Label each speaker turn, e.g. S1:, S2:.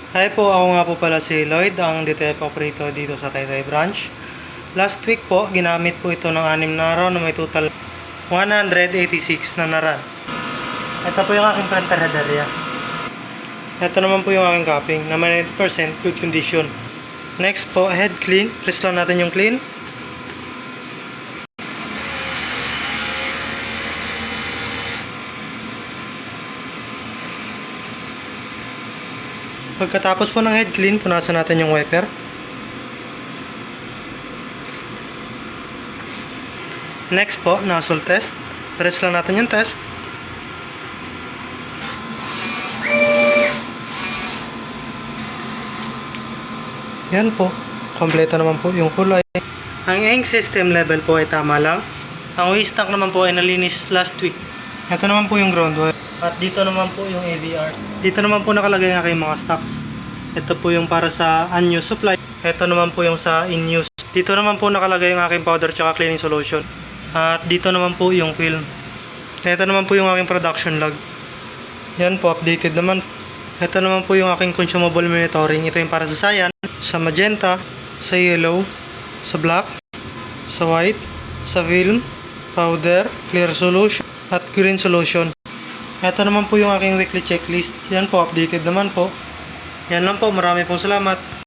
S1: Hi po, ako nga po pala si Lloyd, ang DTF operator dito sa Taytay branch. Last week po, ginamit po ito ng 6 na araw na may total 186 na naran. Ito po yung aking printer head area. Ito naman po yung aking cupping na may 90% good condition. Next po, head clean. Press lang natin yung clean. Pagkatapos po ng head clean, punasan natin yung wiper. Next po, nozzle test. Press lang natin yung test. Yan po. Kompleto naman po yung kulay. Ang ink system level po ay tama lang. Ang waste tank naman po ay nalinis last week. Ito naman po yung ground wire. At dito naman po yung AVR. Dito naman po nakalagay ang aking mga stocks. Ito po yung para sa unused supply. Ito naman po yung sa in-use. Dito naman po nakalagay yung aking powder tsaka cleaning solution. At dito naman po yung film. Ito naman po yung aking production log. Yan po, updated naman. Ito naman po yung aking consumable monitoring. Ito yung para sa cyan, sa magenta, sa yellow, sa black, sa white, sa film, powder, clear solution, at green solution. Ito naman po yung aking weekly checklist. Yan po, updated naman po. Yan lang po, marami pong salamat.